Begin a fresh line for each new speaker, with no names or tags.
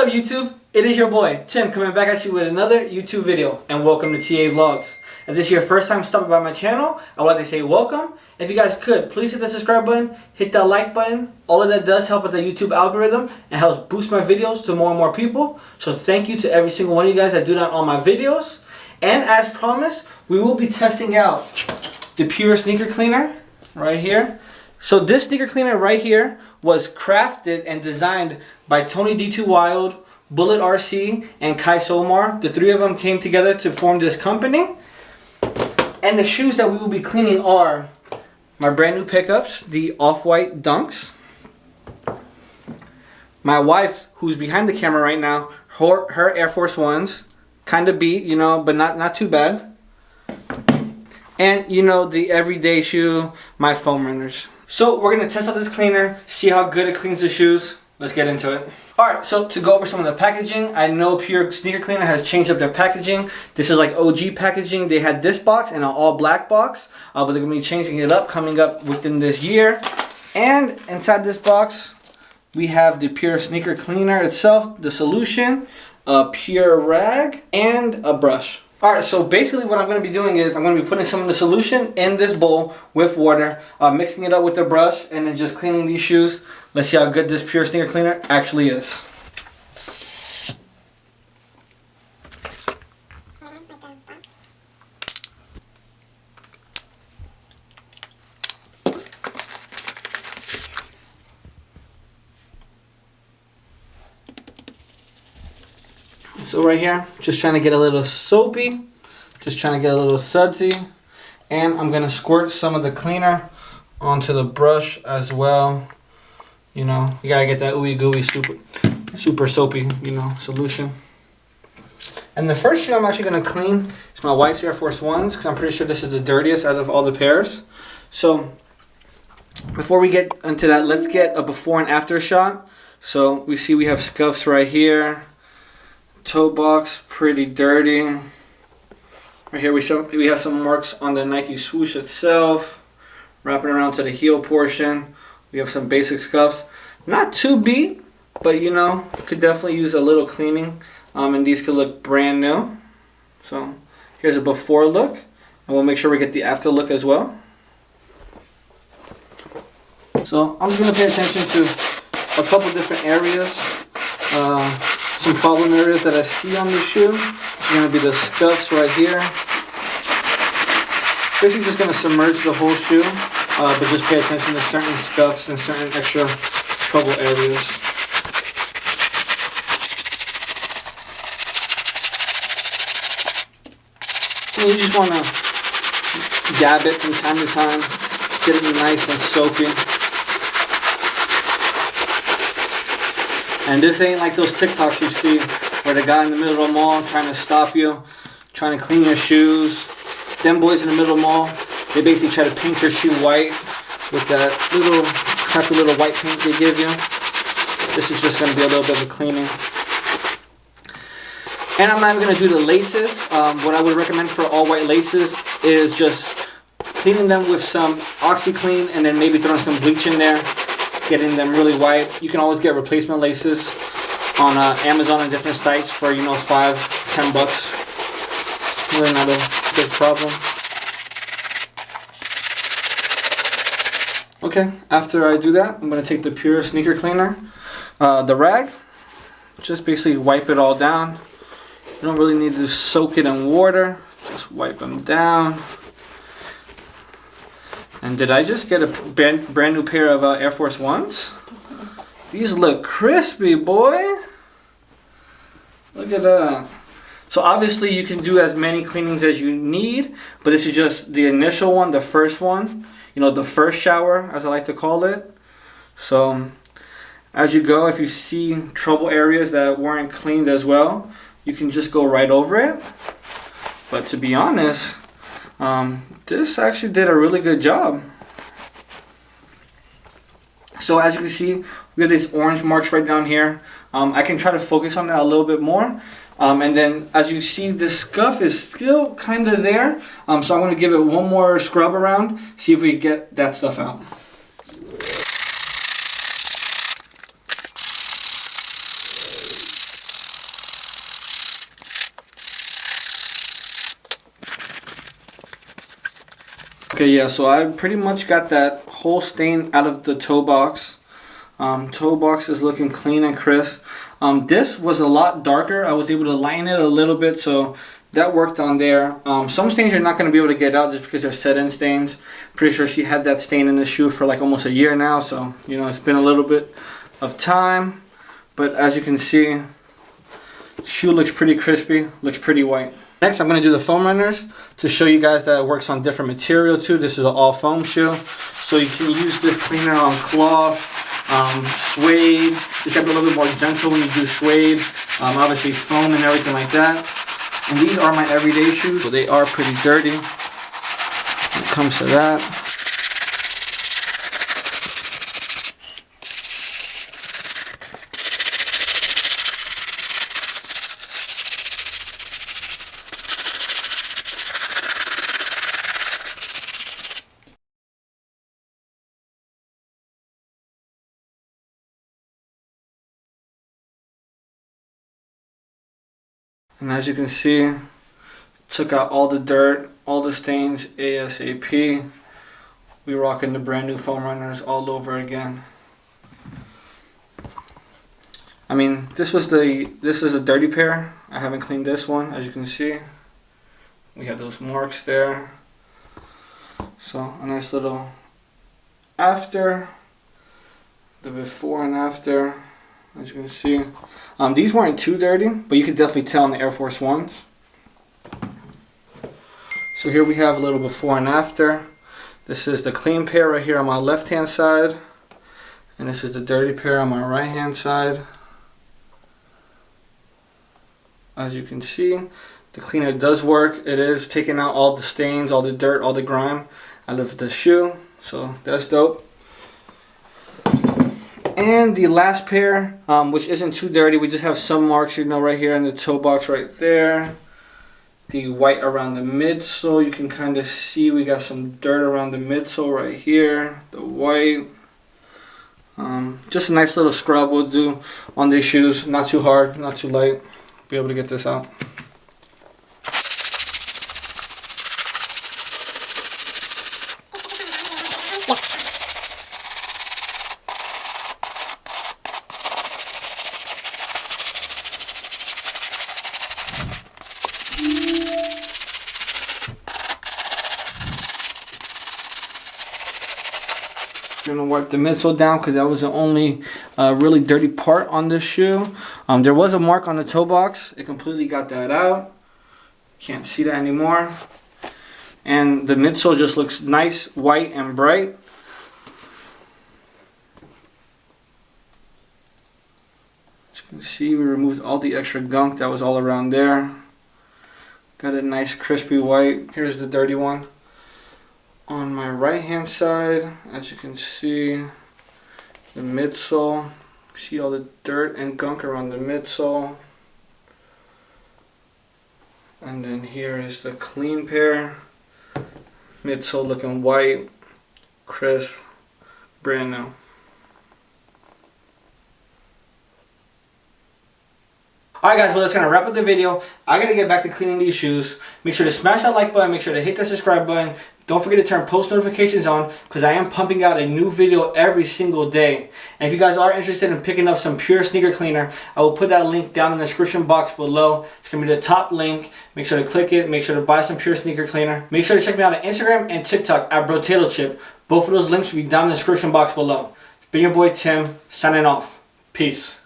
up YouTube? It is your boy Tim coming back at you with another YouTube video, and welcome to TA Vlogs. If this is your first time stopping by my channel, I would like to say welcome. If you guys could, please hit the subscribe button, hit that like button. All of that does help with the YouTube algorithm and helps boost my videos to more and more people. So thank you to every single one of you guys that do that on my videos. And as promised, we will be testing out the Pure Sneaker Cleaner right here. So this sneaker cleaner right here was crafted and designed by Tony D2 Wild, Bullet RC, and Kai Somar. The three of them came together to form this company. And the shoes that we will be cleaning are my brand new pickups, the Off-White Dunks. My wife, who's behind the camera right now, her Air Force Ones. Kind of beat, you know, but not too bad. And, you know, the everyday shoe, my foam runners. So we're going to test out this cleaner, see how good it cleans the shoes. Let's get into it. Alright, so to go over some of the packaging, I know Pure Sneaker Cleaner has changed up their packaging. This is like OG packaging. They had this box and an all black box, but they're going to be changing it up coming up within this year. And inside this box, we have the Pure Sneaker Cleaner itself, the solution, a Pure rag, and a brush. Alright, so basically what I'm going to be doing is I'm going to be putting some of the solution in this bowl with water, mixing it up with the brush, and then just cleaning these shoes. Let's see how good this Pure Sneaker Cleaner actually is. So right here, just trying to get a little soapy, just trying to get a little sudsy, and I'm gonna squirt some of the cleaner onto the brush as well. You know, you gotta get that ooey gooey super soapy, you know, solution. And the first shoe I'm actually gonna clean is my wife's Air Force Ones, because I'm pretty sure this is the dirtiest out of all the pairs. So before we get into that, let's get a before and after shot. So we see we have scuffs right here. Toe box pretty dirty. Right here we have some marks on the Nike swoosh itself. Wrapping around to the heel portion, we have some basic scuffs. Not too beat, but you know, could definitely use a little cleaning. And these could look brand new. So here's a before look, and we'll make sure we get the after look as well. So I'm just gonna pay attention to a couple different areas. Some problem areas that I see on the shoe. It's going to be the scuffs right here. Basically just going to submerge the whole shoe, but just pay attention to certain scuffs and certain extra trouble areas. And you just want to dab it from time to time, get it nice and soapy. And this ain't like those TikToks you see where the guy in the middle of the mall trying to stop you, trying to clean your shoes. Them boys in the middle of the mall, they basically try to paint your shoe white with that little crappy little white paint they give you. This is just going to be a little bit of a cleaning. And I'm not even going to do the laces. What I would recommend for all white laces is just cleaning them with some OxiClean and then maybe throwing some bleach in there. Getting them really white. You can always get replacement laces on Amazon and different sites for, you know, $5-10 bucks. Really not a big problem. Okay, after I do that, I'm going to take the Pure Sneaker Cleaner, the rag, just basically wipe it all down. You don't really need to soak it in water, just wipe them down. And did I just get a brand new pair of Air Force Ones? These look crispy, boy. Look at that. So obviously you can do as many cleanings as you need, but this is just the initial one, the first one. You know, the first shower, as I like to call it. So as you go, if you see trouble areas that weren't cleaned as well, you can just go right over it. But to be honest, this actually did a really good job. So as you can see, we have these orange marks right down here. I can try to focus on that a little bit more. And then as you see, this scuff is still kind of there. So I'm going to give it one more scrub around, see if we get that stuff out. Okay, yeah, so I pretty much got that whole stain out of the toe box. Toe box is looking clean and crisp. This was a lot darker. I was able to lighten it a little bit, so that worked on there. Some stains you're not going to be able to get out just because they're set-in stains. Pretty sure she had that stain in the shoe for like almost a year now, so you know it's been a little bit of time. But as you can see, shoe looks pretty crispy, looks pretty white. Next, I'm going to do the foam runners to show you guys that it works on different material too. This is an all foam shoe, so you can use this cleaner on cloth, suede. It's got to be a little bit more gentle when you do suede. Obviously foam and everything like that. And these are my everyday shoes, so they are pretty dirty when it comes to that. And as you can see, took out all the dirt, all the stains ASAP. We rocking the brand new foam runners all over again. I mean, this was a dirty pair. I haven't cleaned this one, as you can see. We have those marks there. So a nice little after, the before and after. As you can see, these weren't too dirty, but you could definitely tell in the Air Force Ones. So here we have a little before and after. This is the clean pair right here on my left hand side, and this is the dirty pair on my right hand side. As you can see, the cleaner does work. It is taking out all the stains, all the dirt, all the grime out of the shoe, so that's dope. And the last pair, which isn't too dirty, we just have some marks, you know, right here in the toe box right there. The white around the midsole, you can kind of see we got some dirt around the midsole right here. The white. Just a nice little scrub we'll do on these shoes. Not too hard, not too light. Be able to get this out. I'm going to wipe the midsole down because that was the only really dirty part on this shoe. There was a mark on the toe box. It completely got that out. Can't see that anymore. And the midsole just looks nice, white, and bright. As you can see, we removed all the extra gunk that was all around there. Got a nice crispy white. Here's the dirty one. On my right hand side, as you can see, the midsole. See all the dirt and gunk around the midsole. And then here is the clean pair. Midsole looking white, crisp, brand new. Alright guys, well that's going to wrap up the video. I got to get back to cleaning these shoes. Make sure to smash that like button, make sure to hit that subscribe button. Don't forget to turn post notifications on because I am pumping out a new video every single day. And if you guys are interested in picking up some pure sneaker cleaner, I will put that link down in the description box below. It's going to be the top link. Make sure to click it. Make sure to buy some pure sneaker cleaner. Make sure to check me out on Instagram and TikTok at BroTatoChip. Both of those links will be down in the description box below. It's been your boy Tim, signing off. Peace.